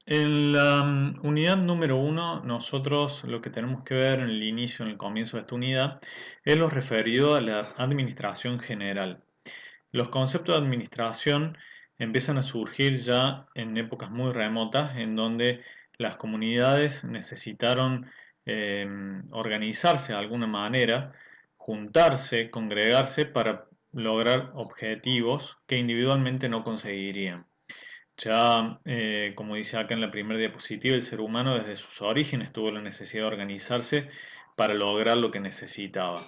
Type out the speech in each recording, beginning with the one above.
En la unidad número uno, nosotros lo que tenemos que ver en el inicio, en el comienzo de esta unidad, es lo referido a la administración general. Los conceptos de administración empiezan a surgir ya en épocas muy remotas, en donde las comunidades necesitaron eh, organizarse de alguna manera, juntarse, congregarse para lograr objetivos que individualmente no conseguirían. Ya, como dice acá en la primera diapositiva, el ser humano desde sus orígenes tuvo la necesidad de organizarse para lograr lo que necesitaba.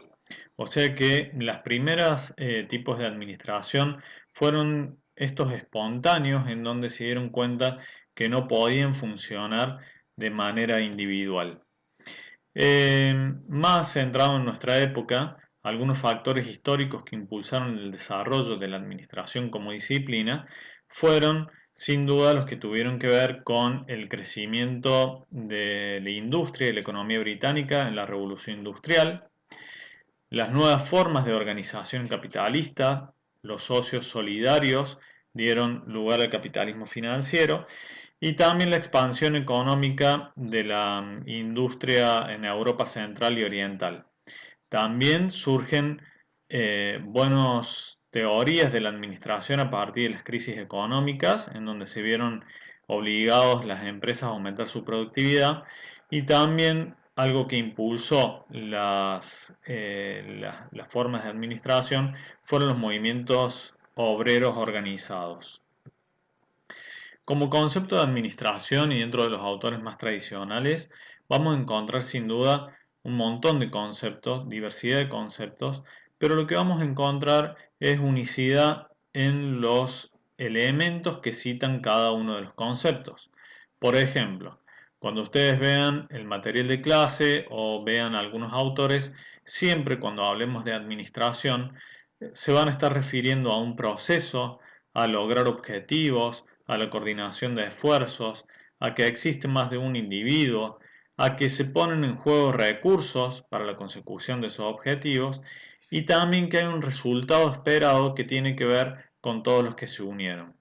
O sea que las primeras tipos de administración fueron estos espontáneos en donde se dieron cuenta que no podían funcionar de manera individual. Más centrado en nuestra época, algunos factores históricos que impulsaron el desarrollo de la administración como disciplina fueron sin duda los que tuvieron que ver con el crecimiento de la industria y la economía británica en la revolución industrial, las nuevas formas de organización capitalista, los socios solidarios dieron lugar al capitalismo financiero y también la expansión económica de la industria en Europa Central y Oriental. También surgen buenas teorías de la administración a partir de las crisis económicas, en donde se vieron obligados las empresas a aumentar su productividad, y también algo que impulsó las formas de administración fueron los movimientos obreros organizados. Como concepto de administración y dentro de los autores más tradicionales, vamos a encontrar sin duda un montón de conceptos, diversidad de conceptos, pero lo que vamos a encontrar es unicidad en los elementos que citan cada uno de los conceptos. Por ejemplo, cuando ustedes vean el material de clase o vean algunos autores, siempre cuando hablemos de administración, se van a estar refiriendo a un proceso, a lograr objetivos, a la coordinación de esfuerzos, a que existe más de un individuo, a que se ponen en juego recursos para la consecución de esos objetivos y también que hay un resultado esperado que tiene que ver con todos los que se unieron.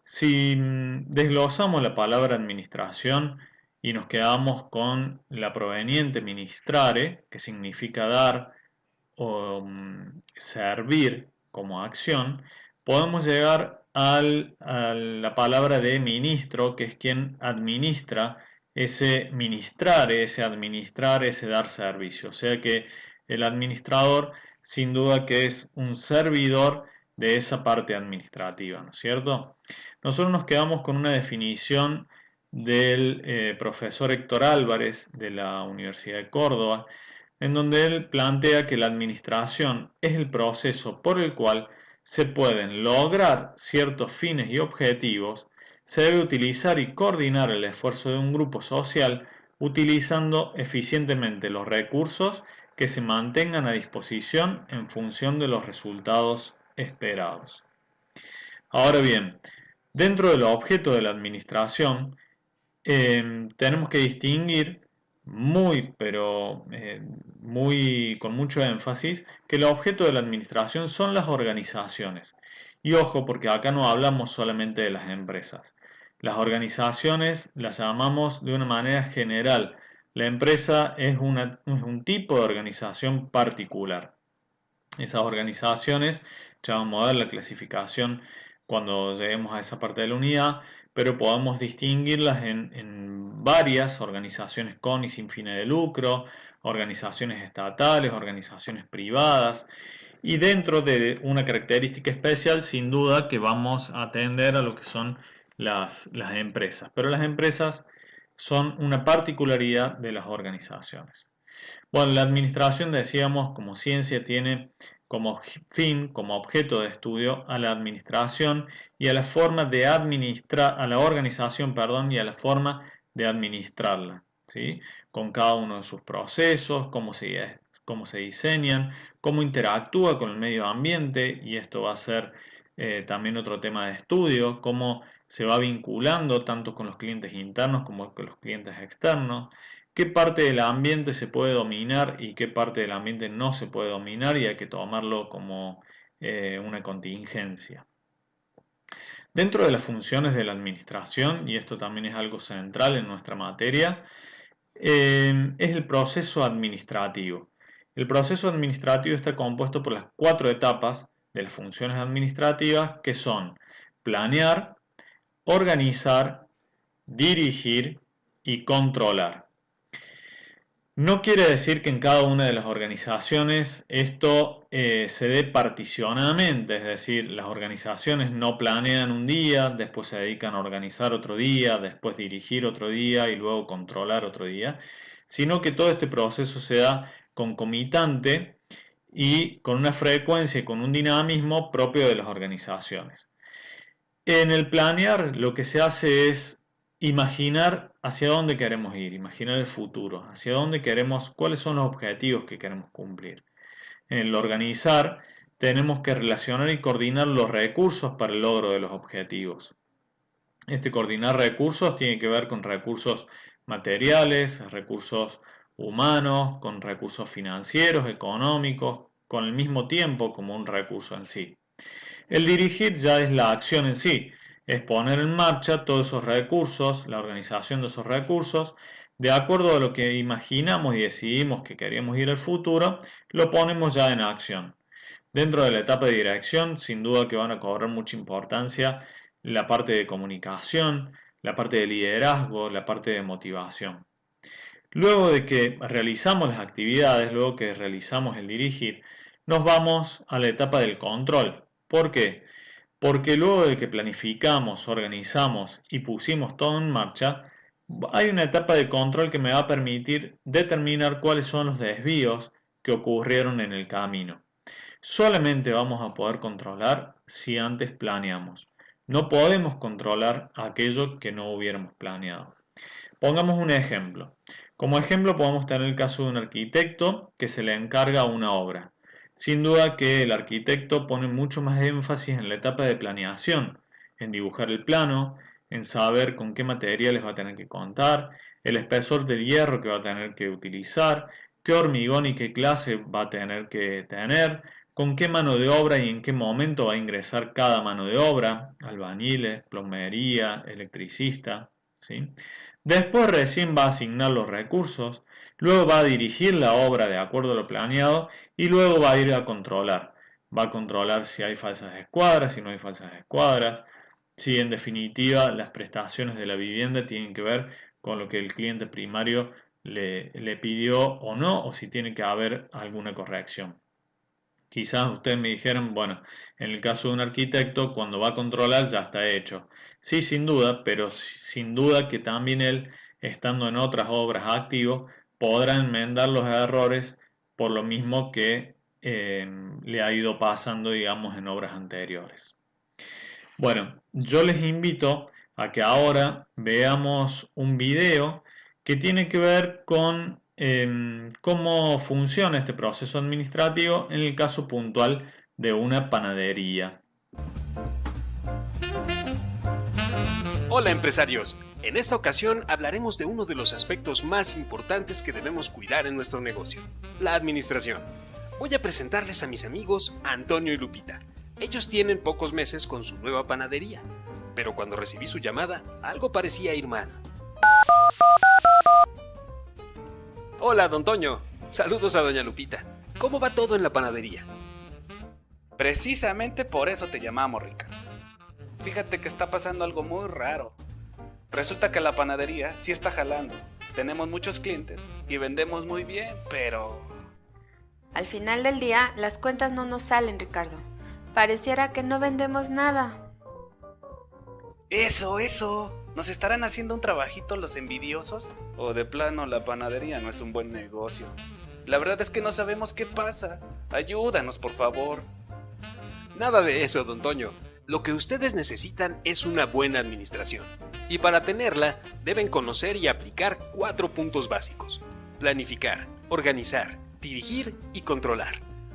Si desglosamos la palabra administración y nos quedamos con la proveniente ministrare, que significa dar o servir como acción, podemos llegar a la palabra de ministro, que es quien administra ese administrar, ese dar servicio. O sea que el administrador, sin duda que es un servidor de esa parte administrativa, ¿no es cierto? Nosotros nos quedamos con una definición del profesor Héctor Álvarez de la Universidad de Córdoba, en donde él plantea que la administración es el proceso por el cual se pueden lograr ciertos fines y objetivos, se debe utilizar y coordinar el esfuerzo de un grupo social utilizando eficientemente los recursos que se mantengan a disposición en función de los resultados esperados. Ahora bien, dentro del objeto de la administración, tenemos que distinguir con mucho énfasis que el objeto de la administración son las organizaciones. Y ojo, porque acá no hablamos solamente de las empresas. Las organizaciones las llamamos de una manera general. La empresa es un tipo de organización particular. Esas organizaciones, ya vamos a ver la clasificación cuando lleguemos a esa parte de la unidad, pero podemos distinguirlas en varias organizaciones con y sin fines de lucro, organizaciones estatales, organizaciones privadas, y dentro de una característica especial, sin duda que vamos a atender a lo que son las empresas, pero las empresas son una particularidad de las organizaciones. Bueno, la administración, decíamos, como ciencia tiene como fin, como objeto de estudio a la administración y a la forma de administrar, a la organización, perdón, y a la forma de administrarla, ¿sí? Con cada uno de sus procesos, cómo se diseñan, cómo interactúa con el medio ambiente, y esto va a ser también otro tema de estudio, cómo se va vinculando tanto con los clientes internos como con los clientes externos, qué parte del ambiente se puede dominar y qué parte del ambiente no se puede dominar y hay que tomarlo como una contingencia. Dentro de las funciones de la administración, y esto también es algo central en nuestra materia, es el proceso administrativo. El proceso administrativo está compuesto por las 4 etapas de las funciones administrativas, que son planear, organizar, dirigir y controlar. No quiere decir que en cada una de las organizaciones esto se dé particionadamente, es decir, las organizaciones no planean un día, después se dedican a organizar otro día, después dirigir otro día y luego controlar otro día, sino que todo este proceso se da concomitante y con una frecuencia y con un dinamismo propio de las organizaciones. En el planear lo que se hace es imaginar hacia dónde queremos ir, imaginar el futuro, hacia dónde queremos, cuáles son los objetivos que queremos cumplir. En el organizar tenemos que relacionar y coordinar los recursos para el logro de los objetivos. Este coordinar recursos tiene que ver con recursos materiales, recursos humanos, con recursos financieros, económicos, con el mismo tiempo como un recurso en sí. El dirigir ya es la acción en sí, es poner en marcha todos esos recursos, la organización de esos recursos, de acuerdo a lo que imaginamos y decidimos que queremos ir al futuro, lo ponemos ya en acción. Dentro de la etapa de dirección, sin duda que van a cobrar mucha importancia la parte de comunicación, la parte de liderazgo, la parte de motivación. Luego de que realizamos las actividades, luego que realizamos el dirigir, nos vamos a la etapa del control. ¿Por qué? Porque luego de que planificamos, organizamos y pusimos todo en marcha, hay una etapa de control que me va a permitir determinar cuáles son los desvíos que ocurrieron en el camino. Solamente vamos a poder controlar si antes planeamos. No podemos controlar aquello que no hubiéramos planeado. Pongamos un ejemplo. Como ejemplo podemos tener el caso de un arquitecto que se le encarga una obra. Sin duda que el arquitecto pone mucho más énfasis en la etapa de planeación, en dibujar el plano, en saber con qué materiales va a tener que contar, el espesor del hierro que va a tener que utilizar, qué hormigón y qué clase va a tener que tener, con qué mano de obra y en qué momento va a ingresar cada mano de obra, albañiles, plomería, electricista, ¿sí? Después recién va a asignar los recursos, luego va a dirigir la obra de acuerdo a lo planeado y luego va a ir a controlar. Va a controlar si hay falsas escuadras, si no hay falsas escuadras, si en definitiva las prestaciones de la vivienda tienen que ver con lo que el cliente primario le pidió o no, o si tiene que haber alguna corrección. Quizás ustedes me dijeran, bueno, en el caso de un arquitecto, cuando va a controlar ya está hecho. Sí, sin duda, pero sin duda que también él, estando en otras obras activo, podrá enmendar los errores por lo mismo que le ha ido pasando, digamos, en obras anteriores. Bueno, yo les invito a que ahora veamos un video que tiene que ver con cómo funciona este proceso administrativo en el caso puntual de una panadería. Hola empresarios, en esta ocasión hablaremos de uno de los aspectos más importantes que debemos cuidar en nuestro negocio, la administración. Voy a presentarles a mis amigos Antonio y Lupita. Ellos tienen pocos meses con su nueva panadería, pero cuando recibí su llamada, algo parecía ir mal. Hola, don Toño. Saludos a doña Lupita. ¿Cómo va todo en la panadería? Precisamente por eso te llamamos, Ricardo. Fíjate que está pasando algo muy raro. Resulta que la panadería sí está jalando. Tenemos muchos clientes y vendemos muy bien, pero... Al final del día, las cuentas no nos salen, Ricardo. Pareciera que no vendemos nada. Eso. ¿Nos estarán haciendo un trabajito los envidiosos? ¿O de plano la panadería no es un buen negocio? La verdad es que no sabemos qué pasa. Ayúdanos, por favor. Nada de eso, don Toño. Lo que ustedes necesitan es una buena administración. Y para tenerla, deben conocer y aplicar 4 puntos básicos: planificar, organizar, dirigir y controlar.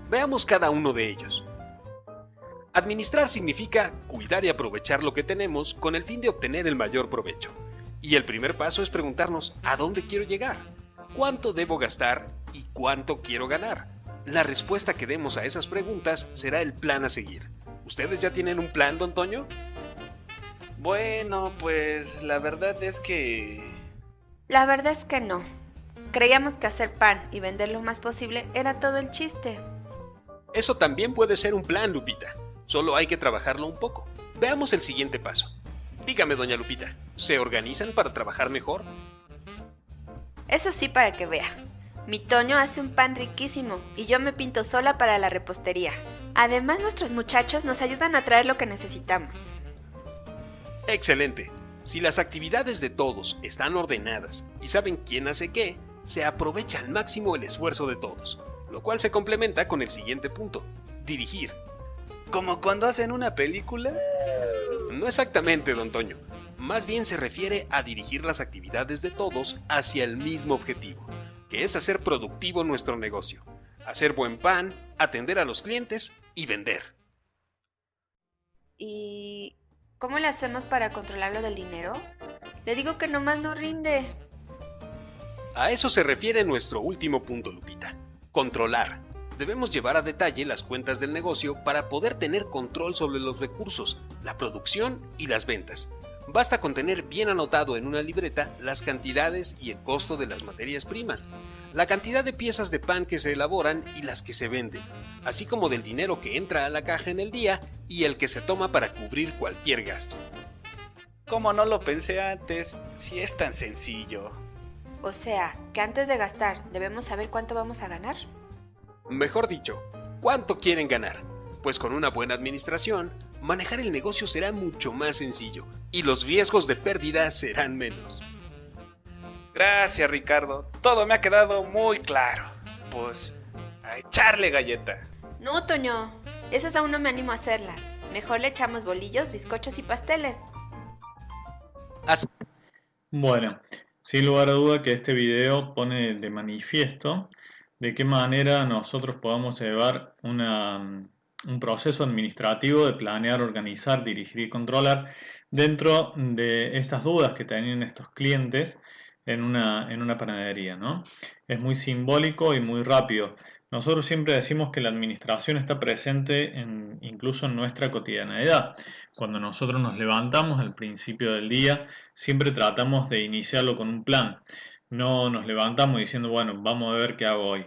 Veamos cada uno de ellos. Administrar significa cuidar y aprovechar lo que tenemos con el fin de obtener el mayor provecho. Y el primer paso es preguntarnos ¿a dónde quiero llegar? ¿Cuánto debo gastar y cuánto quiero ganar? La respuesta que demos a esas preguntas será el plan a seguir. ¿Ustedes ya tienen un plan, don Toño? Bueno, pues la verdad es que... La verdad es que no. Creíamos que hacer pan y vender lo más posible era todo el chiste. Eso también puede ser un plan, Lupita. Solo hay que trabajarlo un poco. Veamos el siguiente paso. Dígame, doña Lupita, ¿se organizan para trabajar mejor? Eso sí, para que vea. Mi Toño hace un pan riquísimo y yo me pinto sola para la repostería. Además, nuestros muchachos nos ayudan a traer lo que necesitamos. Excelente. Si las actividades de todos están ordenadas y saben quién hace qué, se aprovecha al máximo el esfuerzo de todos, lo cual se complementa con el siguiente punto: dirigir. ¿Como cuando hacen una película? No exactamente, don Toño. Más bien se refiere a dirigir las actividades de todos hacia el mismo objetivo, que es hacer productivo nuestro negocio, hacer buen pan, atender a los clientes y vender. ¿Y cómo le hacemos para controlar lo del dinero? Le digo que nomás no rinde. A eso se refiere nuestro último punto, Lupita: controlar. Debemos llevar a detalle las cuentas del negocio para poder tener control sobre los recursos, la producción y las ventas. Basta con tener bien anotado en una libreta las cantidades y el costo de las materias primas, la cantidad de piezas de pan que se elaboran y las que se venden, así como del dinero que entra a la caja en el día y el que se toma para cubrir cualquier gasto. ¿Cómo no lo pensé antes? Si es tan sencillo. O sea, que antes de gastar debemos saber cuánto vamos a ganar. Mejor dicho, ¿cuánto quieren ganar? Pues con una buena administración, manejar el negocio será mucho más sencillo y los riesgos de pérdida serán menos. Gracias, Ricardo. Todo me ha quedado muy claro. Pues, a echarle galleta. No, Toño, esas aún no me animo a hacerlas. Mejor le echamos bolillos, bizcochos y pasteles. Bueno, sin lugar a duda que este video pone de manifiesto de qué manera nosotros podemos llevar un proceso administrativo de planear, organizar, dirigir y controlar dentro de estas dudas que tenían estos clientes en una panadería, ¿no? Es muy simbólico y muy rápido. Nosotros siempre decimos que la administración está presente incluso en nuestra cotidianeidad. Cuando nosotros nos levantamos al principio del día, siempre tratamos de iniciarlo con un plan. No nos levantamos diciendo, bueno, vamos a ver qué hago hoy.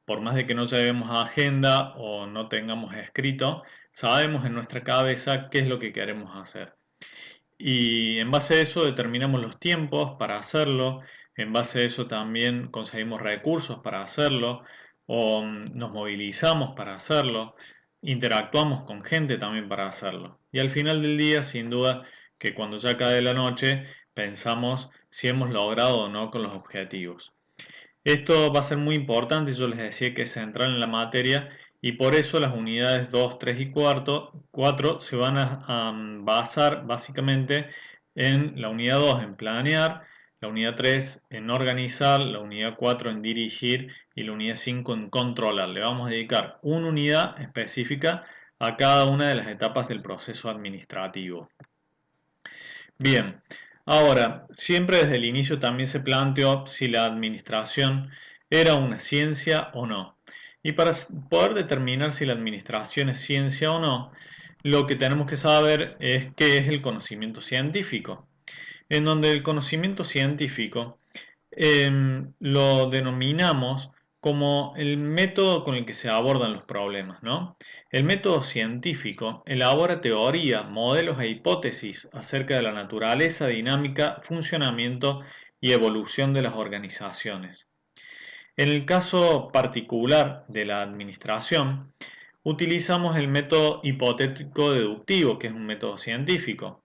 Por más de que no llevemos agenda o no tengamos escrito, sabemos en nuestra cabeza qué es lo que queremos hacer. Y en base a eso determinamos los tiempos para hacerlo, en base a eso también conseguimos recursos para hacerlo, o nos movilizamos para hacerlo, interactuamos con gente también para hacerlo. Y al final del día, sin duda, que cuando ya cae la noche, pensamos si hemos logrado o no con los objetivos. Esto va a ser muy importante, yo les decía que es central en la materia y por eso las unidades 2, 3 y 4 se van a basar básicamente en la unidad 2 en planear, la unidad 3 en organizar, la unidad 4 en dirigir y la unidad 5 en controlar. Le vamos a dedicar una unidad específica a cada una de las etapas del proceso administrativo. Bien, ahora, siempre desde el inicio también se planteó si la administración era una ciencia o no. Y para poder determinar si la administración es ciencia o no, lo que tenemos que saber es qué es el conocimiento científico. En donde el conocimiento científico lo denominamos como el método con el que se abordan los problemas, ¿no? El método científico elabora teoría, modelos e hipótesis acerca de la naturaleza, dinámica, funcionamiento y evolución de las organizaciones. En el caso particular de la administración, utilizamos el método hipotético deductivo, que es un método científico,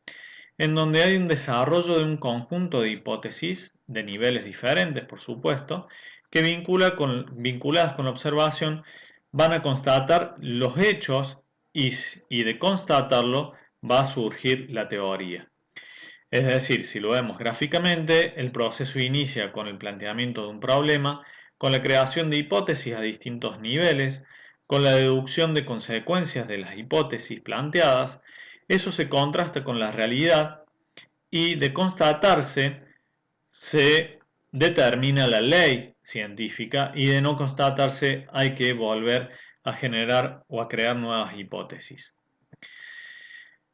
en donde hay un desarrollo de un conjunto de hipótesis, de niveles diferentes, por supuesto, que vinculadas con la observación van a constatar los hechos y de constatarlo va a surgir la teoría. Es decir, si lo vemos gráficamente, el proceso inicia con el planteamiento de un problema, con la creación de hipótesis a distintos niveles, con la deducción de consecuencias de las hipótesis planteadas. Eso se contrasta con la realidad y de constatarse se determina la ley científica y de no constatarse hay que volver a generar o a crear nuevas hipótesis.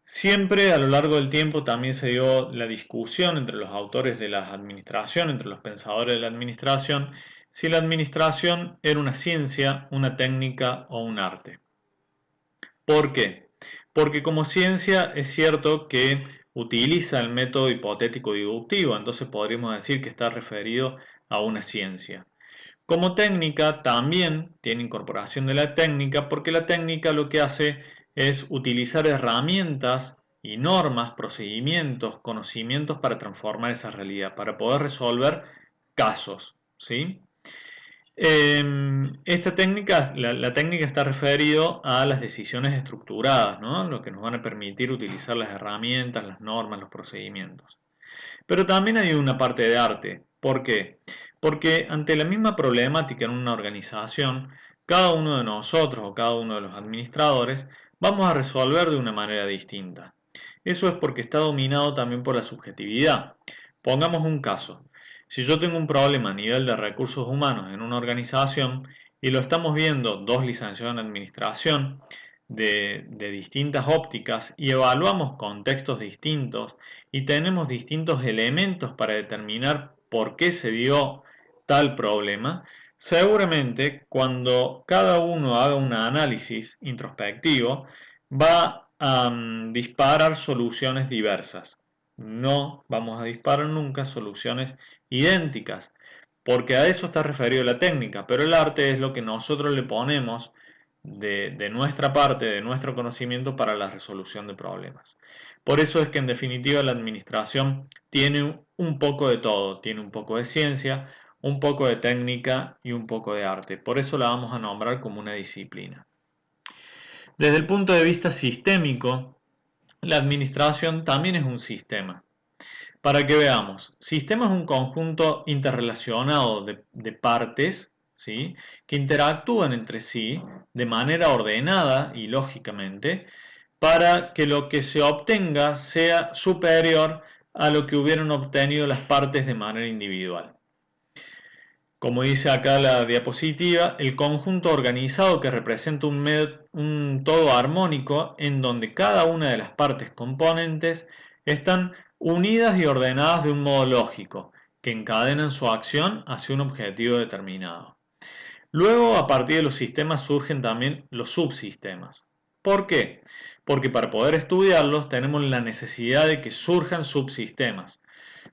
Siempre a lo largo del tiempo también se dio la discusión entre los autores de la administración, entre los pensadores de la administración, si la administración era una ciencia, una técnica o un arte. ¿Por qué? Porque como ciencia es cierto que utiliza el método hipotético deductivo, entonces podríamos decir que está referido a una ciencia. Como técnica también tiene incorporación de la técnica, porque la técnica lo que hace es utilizar herramientas y normas, procedimientos, conocimientos para transformar esa realidad, para poder resolver casos, ¿sí? Esta técnica, la técnica está referido a las decisiones estructuradas, ¿no? Lo que nos van a permitir utilizar las herramientas, las normas, los procedimientos. Pero también hay una parte de arte. ¿Por qué? Porque ante la misma problemática en una organización, cada uno de nosotros o cada uno de los administradores vamos a resolver de una manera distinta. Eso es porque está dominado también por la subjetividad. Pongamos un caso. Si yo tengo un problema a nivel de recursos humanos en una organización y lo estamos viendo dos licenciados en administración de distintas ópticas y evaluamos contextos distintos y tenemos distintos elementos para determinar por qué se dio tal problema, seguramente cuando cada uno haga un análisis introspectivo va a disparar soluciones diversas. No vamos a disparar nunca soluciones idénticas, porque a eso está referido la técnica, pero el arte es lo que nosotros le ponemos de nuestra parte, de nuestro conocimiento para la resolución de problemas. Por eso es que en definitiva la administración tiene un poco de todo, tiene un poco de ciencia, un poco de técnica y un poco de arte. Por eso la vamos a nombrar como una disciplina. Desde el punto de vista sistémico, la administración también es un sistema. Para que veamos, sistema es un conjunto interrelacionado de partes, ¿sí?, que interactúan entre sí de manera ordenada y lógicamente para que lo que se obtenga sea superior a lo que hubieran obtenido las partes de manera individual. Como dice acá la diapositiva, el conjunto organizado que representa un todo armónico en donde cada una de las partes componentes están unidas y ordenadas de un modo lógico, que encadenan su acción hacia un objetivo determinado. Luego, a partir de los sistemas surgen también los subsistemas. ¿Por qué? Porque para poder estudiarlos tenemos la necesidad de que surjan subsistemas.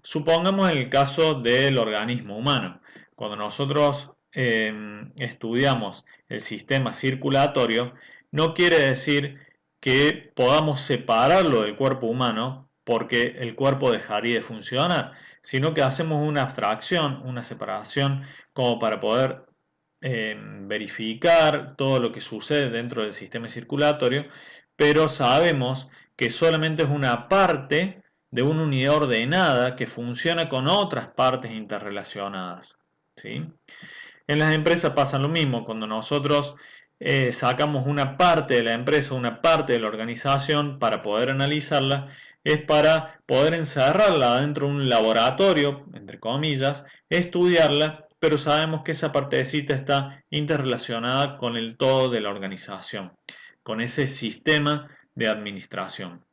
Supongamos en el caso del organismo humano. Cuando nosotros estudiamos el sistema circulatorio, no quiere decir que podamos separarlo del cuerpo humano porque el cuerpo dejaría de funcionar, sino que hacemos una abstracción, una separación, como para poder verificar todo lo que sucede dentro del sistema circulatorio, pero sabemos que solamente es una parte de una unidad ordenada que funciona con otras partes interrelacionadas, ¿sí? En las empresas pasa lo mismo. Cuando nosotros sacamos una parte de la empresa, una parte de la organización para poder analizarla, es para poder encerrarla dentro de un laboratorio, entre comillas, estudiarla, pero sabemos que esa partecita está interrelacionada con el todo de la organización, con ese sistema de administración.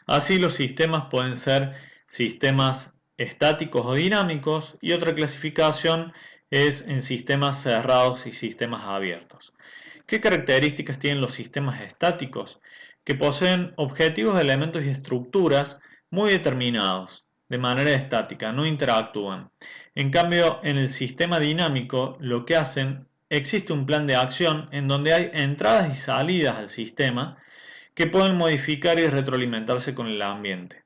Así los sistemas pueden ser sistemas estáticos o dinámicos y otra clasificación es en sistemas cerrados y sistemas abiertos. ¿Qué características tienen los sistemas estáticos? Que poseen objetivos, elementos y estructuras muy determinados, de manera estática, no interactúan. En cambio, en el sistema dinámico, lo que hacen, existe un plan de acción en donde hay entradas y salidas al sistema que pueden modificar y retroalimentarse con el ambiente.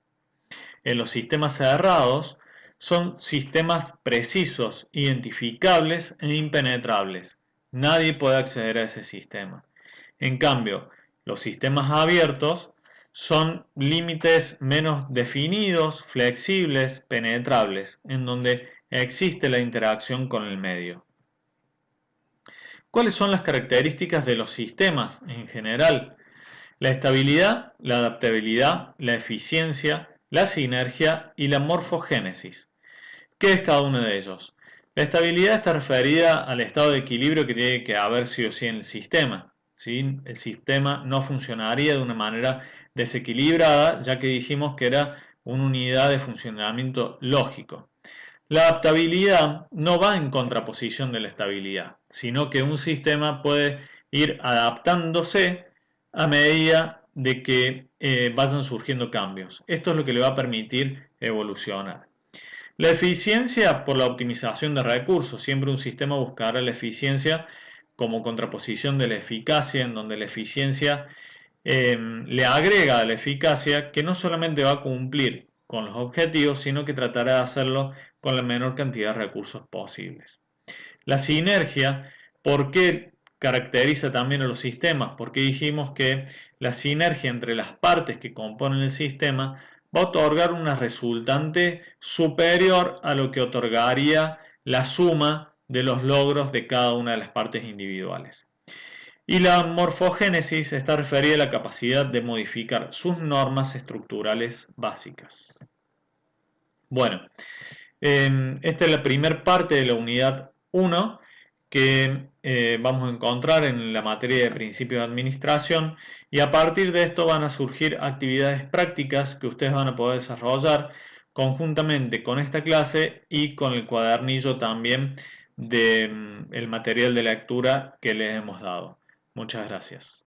En los sistemas cerrados, son sistemas precisos, identificables e impenetrables. Nadie puede acceder a ese sistema. En cambio, los sistemas abiertos son límites menos definidos, flexibles, penetrables, en donde existe la interacción con el medio. ¿Cuáles son las características de los sistemas en general? La estabilidad, la adaptabilidad, la eficiencia, la sinergia y la morfogénesis. ¿Qué es cada uno de ellos? La estabilidad está referida al estado de equilibrio que tiene que haber sí o sí en el sistema. ¿Sí? El sistema no funcionaría de una manera desequilibrada, ya que dijimos que era una unidad de funcionamiento lógico. La adaptabilidad no va en contraposición de la estabilidad, sino que un sistema puede ir adaptándose a medida de que vayan surgiendo cambios. Esto es lo que le va a permitir evolucionar. La eficiencia por la optimización de recursos. Siempre un sistema buscará la eficiencia como contraposición de la eficacia, en donde la eficiencia le agrega a la eficacia que no solamente va a cumplir con los objetivos, sino que tratará de hacerlo con la menor cantidad de recursos posibles. La sinergia, ¿por qué caracteriza también a los sistemas? Porque dijimos que la sinergia entre las partes que componen el sistema va a otorgar una resultante superior a lo que otorgaría la suma de los logros de cada una de las partes individuales. Y la morfogénesis está referida a la capacidad de modificar sus normas estructurales básicas. Bueno, esta es la primera parte de la unidad 1 que vamos a encontrar en la materia de principios de administración, y a partir de esto van a surgir actividades prácticas que ustedes van a poder desarrollar conjuntamente con esta clase y con el cuadernillo también del material de lectura que les hemos dado. Muchas gracias.